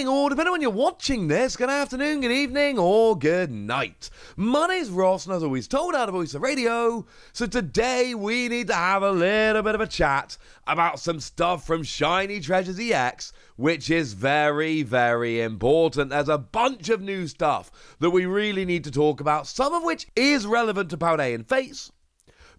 morning, or depending on when you're watching this, good afternoon, good evening, or good night. My name's Ross, and as always told out of Voice of Radio, so today we need to have a little bit of a chat about some stuff from Shiny Treasures EX, which is very, very important. There's a bunch of new stuff that we really need to talk about, some of which is relevant to Paldean Fates,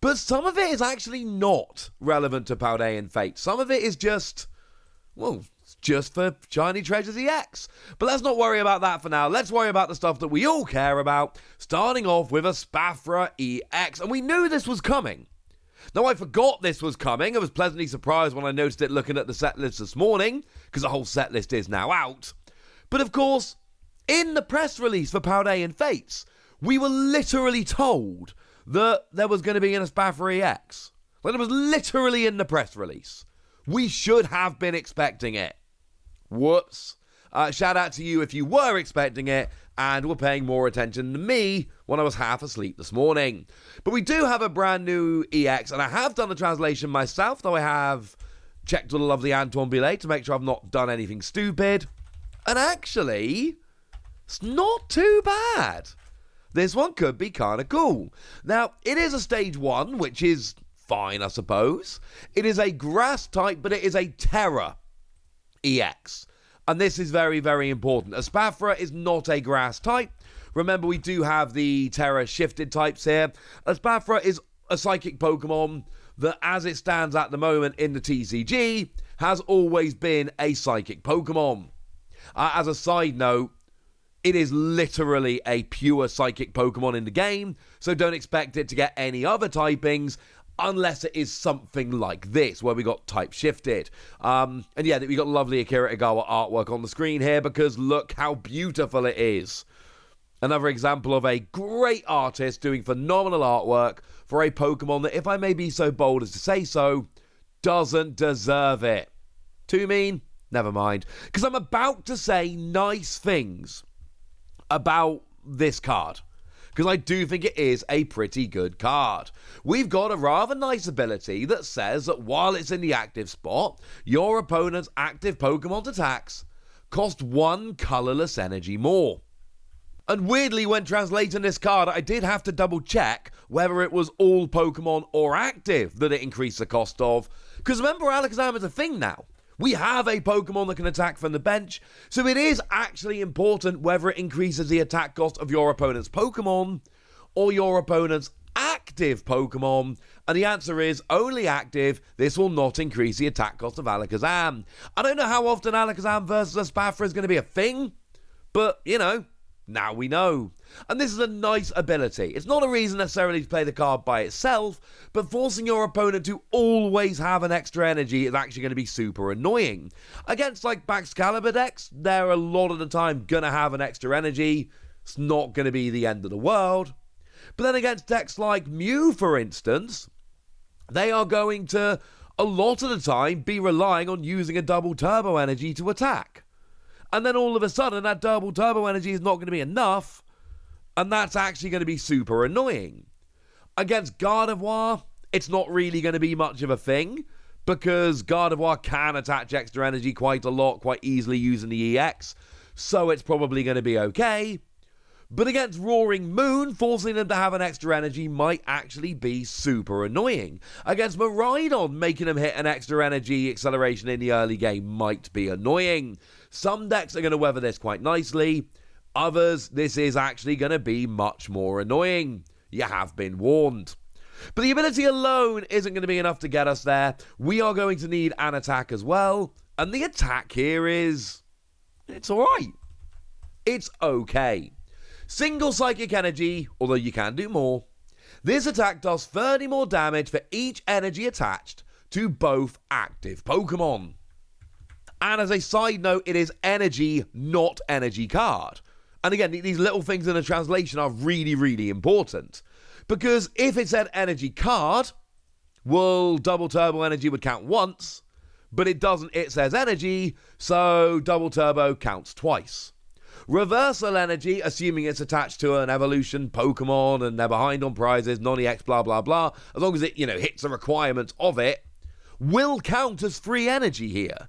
but some of it is actually not relevant to Paldean Fates. Some of it is just, well, just for Shiny Treasures EX. But let's not worry about that for now. Let's worry about the stuff that we all care about, starting off with a Spafra EX. And we knew this was coming. Now, I forgot this was coming. I was pleasantly surprised when I noticed it looking at the set list this morning, because the whole set list is now out. But of course, in the press release for Paldean Fates, we were literally told that there was going to be a Spafra EX. Like, it was literally in the press release. We should have been expecting it. Whoops. Shout out to you if you were expecting it and were paying more attention than me when I was half asleep this morning. But we do have a brand new EX, and I have done the translation myself, though I have checked all the lovely Antoine Billet to make sure I've not done anything stupid. And actually, it's not too bad. This one could be kind of cool. Now, it is a stage 1, which is fine, I suppose. It is a grass type, but it is a Terra EX. And this is very, very important. A Spafra is not a grass type. Remember, we do have the Terra shifted types here. A Spafra is a psychic Pokemon that, as it stands at the moment in the TCG, has always been a psychic Pokemon. As a side note, it is literally a pure psychic Pokemon in the game, so don't expect it to get any other typings, unless it is something like this, where we got type shifted. And yeah, we got lovely Akira Igawa artwork on the screen here, because look how beautiful it is. Another example of a great artist doing phenomenal artwork for a Pokemon that, if I may be so bold as to say so, doesn't deserve it. Too mean? Never mind. Because I'm about to say nice things about this card, because I do think it is a pretty good card. We've got a rather nice ability that says that while it's in the active spot, your opponent's active Pokemon's attacks cost 1 colorless energy more. And weirdly, when translating this card, I did have to double check whether it was all Pokemon or active that it increased the cost of, because remember, Alakazam is a thing now. We have a Pokemon that can attack from the bench, so it is actually important whether it increases the attack cost of your opponent's Pokemon or your opponent's active Pokemon, and the answer is only active. This will not increase the attack cost of Alakazam. I don't know how often Alakazam versus a Spafra is going to be a thing, but, you know, now we know. And this is a nice ability. It's not a reason necessarily to play the card by itself, but forcing your opponent to always have an extra energy is actually going to be super annoying. Against, like, Baxcalibur decks, they're a lot of the time going to have an extra energy. It's not going to be the end of the world. But then against decks like Mew, for instance, they are going to, a lot of the time, be relying on using a double turbo energy to attack. And then all of a sudden, that double turbo energy is not going to be enough, and that's actually going to be super annoying. Against Gardevoir, it's not really going to be much of a thing, because Gardevoir can attach extra energy quite a lot, quite easily using the EX, so it's probably going to be okay. But against Roaring Moon, forcing them to have an extra energy might actually be super annoying. Against Miraidon, making them hit an extra energy acceleration in the early game might be annoying. Some decks are going to weather this quite nicely. Others, this is actually going to be much more annoying. You have been warned. But the ability alone isn't going to be enough to get us there. We are going to need an attack as well. And the attack here is, it's alright. It's okay. Single Psychic Energy, although you can do more. This attack does 30 more damage for each energy attached to both active Pokemon. And as a side note, it is energy, not energy card. And again, these little things in the translation are really, really important. Because if it said energy card, well, double turbo energy would count once. But it doesn't, it says energy, so double turbo counts twice. Reversal energy, assuming it's attached to an evolution Pokemon and they're behind on prizes, non-EX, blah, blah, blah, as long as it, hits the requirements of it, will count as free energy here.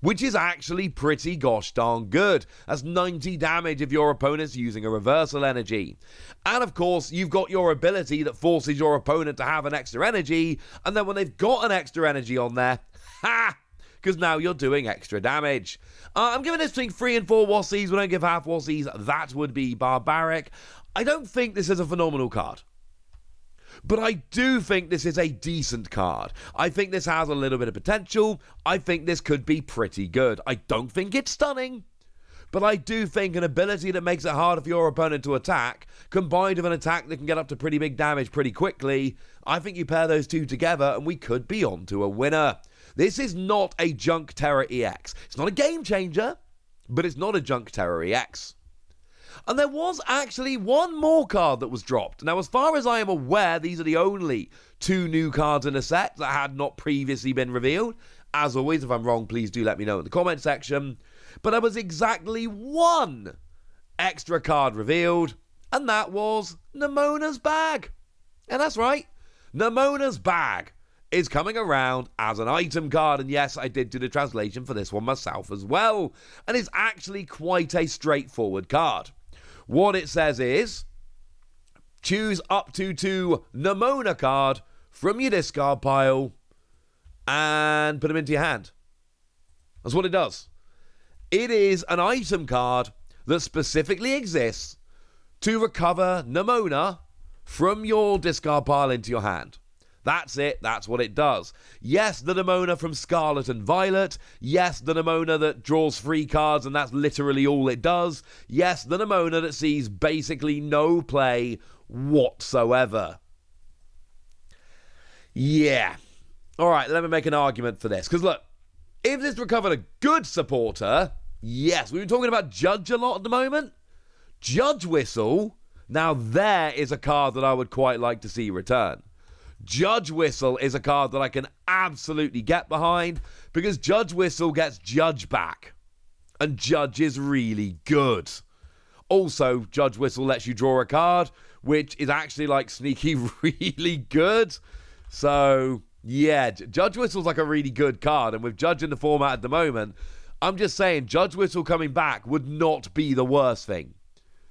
which is actually pretty gosh darn good. That's 90 damage if your opponent's using a reversal energy. And of course, you've got your ability that forces your opponent to have an extra energy, and then when they've got an extra energy on there, ha! Because now you're doing extra damage. I'm giving this between 3 and 4 Wassies. We don't give half Wassies. That would be barbaric. I don't think this is a phenomenal card. But I do think this is a decent card. I think this has a little bit of potential. I think this could be pretty good. I don't think it's stunning. But I do think an ability that makes it harder for your opponent to attack, combined with an attack that can get up to pretty big damage pretty quickly, I think you pair those two together and we could be on to a winner. This is not a Junk Terror EX. It's not a game changer, but it's not a Junk Terror EX. And there was actually one more card that was dropped. Now, as far as I am aware, these are the only 2 new cards in a set that had not previously been revealed. As always, if I'm wrong, please do let me know in the comment section. But there was exactly 1 extra card revealed, and that was Nemona's Bag. And that's right, Nemona's Bag is coming around as an item card, and yes, I did do the translation for this one myself as well, and it's actually quite a straightforward card. What it says is, choose up to 2 Nemona card from your discard pile and put them into your hand. That's what it does. It is an item card that specifically exists to recover Nemona from your discard pile into your hand. That's it. That's what it does. Yes, the Nemona from Scarlet and Violet. Yes, the Nemona that draws 3 cards and that's literally all it does. Yes, the Nemona that sees basically no play whatsoever. Yeah. Alright, let me make an argument for this. Because look, if this recovered a good supporter, yes, we've been talking about Judge a lot at the moment. Judge Whistle, now there is a card that I would quite like to see return. Judge Whistle is a card that I can absolutely get behind because Judge Whistle gets Judge back. And Judge is really good. Also, Judge Whistle lets you draw a card, which is actually like sneaky really good. So, yeah, Judge Whistle's like a really good card. And with Judge in the format at the moment, I'm just saying Judge Whistle coming back would not be the worst thing.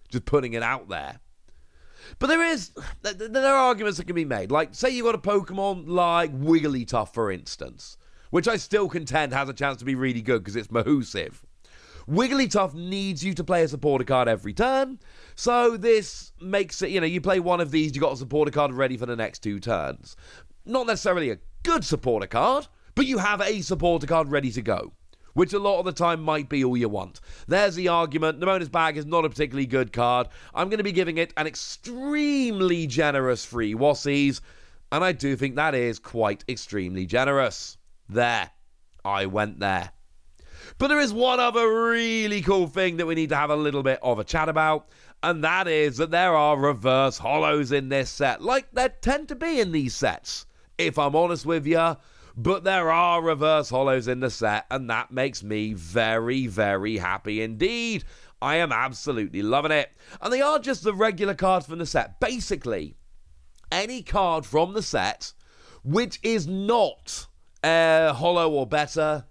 Just putting it out there. But there are arguments that can be made. Like, say you've got a Pokemon like Wigglytuff, for instance, which I still contend has a chance to be really good because it's Mahusive. Wigglytuff needs you to play a supporter card every turn, so this makes it, you play one of these, you got a supporter card ready for the next 2 turns. Not necessarily a good supporter card, but you have a supporter card ready to go, which a lot of the time might be all you want. There's the argument. Nemona's Bag is not a particularly good card. I'm going to be giving it an extremely generous 3 Wassies, and I do think that is quite extremely generous. There. I went there. But there is one other really cool thing that we need to have a little bit of a chat about, and that is that there are reverse holos in this set, like there tend to be in these sets, if I'm honest with you. But there are reverse holos in the set, and that makes me very, very happy indeed. I am absolutely loving it. And they are just the regular cards from the set. Basically, any card from the set which is not holo or better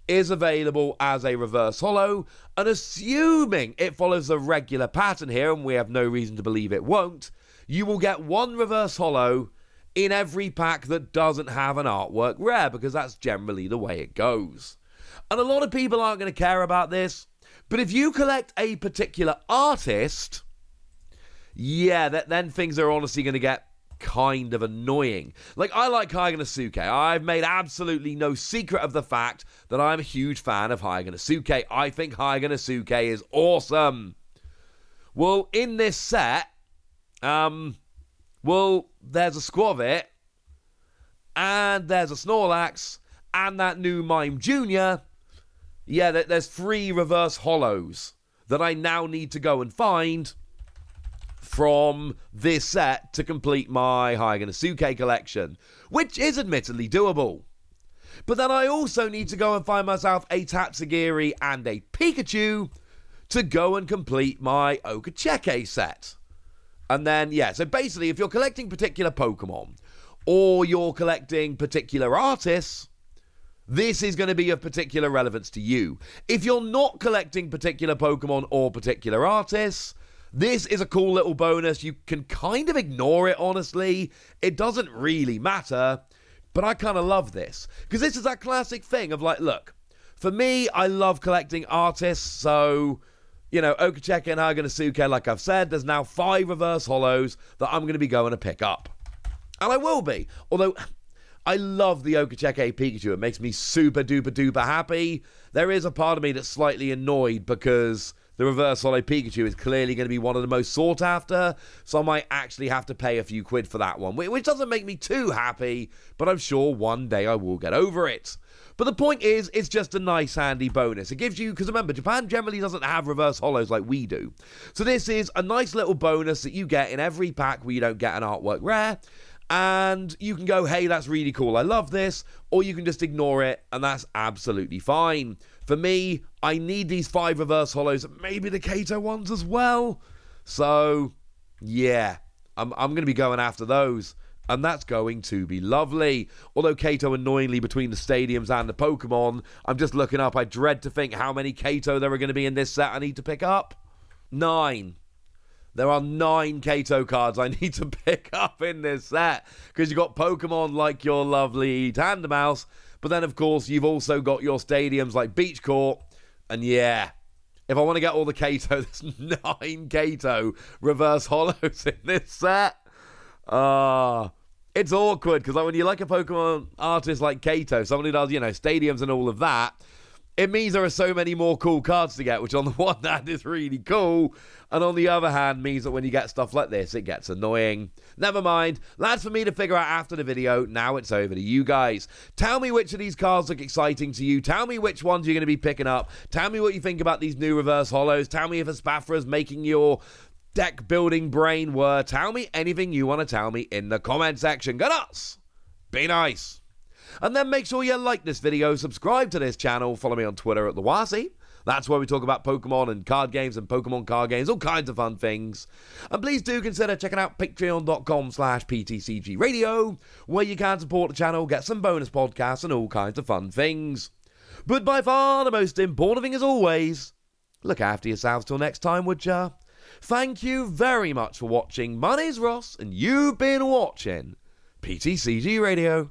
is available as a reverse holo, and assuming it follows the regular pattern here, and we have no reason to believe it won't, you will get 1 reverse holo in every pack that doesn't have an artwork rare, because that's generally the way it goes. And a lot of people aren't going to care about this, but if you collect a particular artist, yeah, then things are honestly going to get kind of annoying. Like, I like Haiganosuke. I've made absolutely no secret of the fact that I'm a huge fan of Haiganosuke. I think Haiganosuke is awesome. Well, in this set, there's a Squavit, and there's a Snorlax, and that new Mime Jr. Yeah, there's 3 reverse holos that I now need to go and find from this set to complete my Haiganosuke collection, which is admittedly doable. But then I also need to go and find myself a Tatsugiri and a Pikachu to go and complete my Okacheke set. And then, yeah, so basically, if you're collecting particular Pokemon, or you're collecting particular artists, this is going to be of particular relevance to you. If you're not collecting particular Pokemon or particular artists, this is a cool little bonus. You can kind of ignore it, honestly. It doesn't really matter, but I kind of love this. Because this is that classic thing of like, look, for me, I love collecting artists, so, you know, Okacheka and Haganasuke, like I've said, there's now 5 reverse holos that I'm going to be going to pick up. And I will be. Although, I love the Okacheka Pikachu. It makes me super duper duper happy. There is a part of me that's slightly annoyed because the reverse holo Pikachu is clearly going to be one of the most sought after, so I might actually have to pay a few quid for that one, which doesn't make me too happy, but I'm sure one day I will get over it. But the point is, it's just a nice handy bonus. It gives you, because remember, Japan generally doesn't have reverse holos like we do. So this is a nice little bonus that you get in every pack where you don't get an artwork rare. And you can go, hey, that's really cool, I love this. Or you can just ignore it, and that's absolutely fine. For me, I need these 5 reverse holos, maybe the Kato ones as well. So, yeah, I'm going to be going after those. And that's going to be lovely. Although Kato, annoyingly, between the stadiums and the Pokemon, I'm just looking up. I dread to think how many Kato there are going to be in this set I need to pick up. 9. There are 9 Kato cards I need to pick up in this set. Because you've got Pokemon like your lovely Tandemaus. But then, of course, you've also got your stadiums like Beach Court. And yeah, if I want to get all the Kato, there's 9 Kato reverse holos in this set. It's awkward because like when you like a Pokemon artist like Kato, someone who does, you know, stadiums and all of that, it means there are so many more cool cards to get, which on the one hand is really cool, and on the other hand means that when you get stuff like this, it gets annoying. Never mind, that's for me to figure out after the video. Now it's over to you guys. Tell me which of these cards look exciting to you. Tell me which ones you're going to be picking up. Tell me what you think about these new reverse holos. Tell me if Espathra's making your deck building brain whir. Tell me anything you want to tell me in the comment section. Go nuts! Be nice! And then make sure you like this video, subscribe to this channel, follow me on Twitter at the Wasi. That's where we talk about Pokemon and card games and Pokemon card games, all kinds of fun things. And please do consider checking out patreon.com/PTCG Radio, where you can support the channel, get some bonus podcasts and all kinds of fun things. But by far the most important thing as always, look after yourselves till next time, would ya? Thank you very much for watching. My name's Ross, and you've been watching PTCG Radio.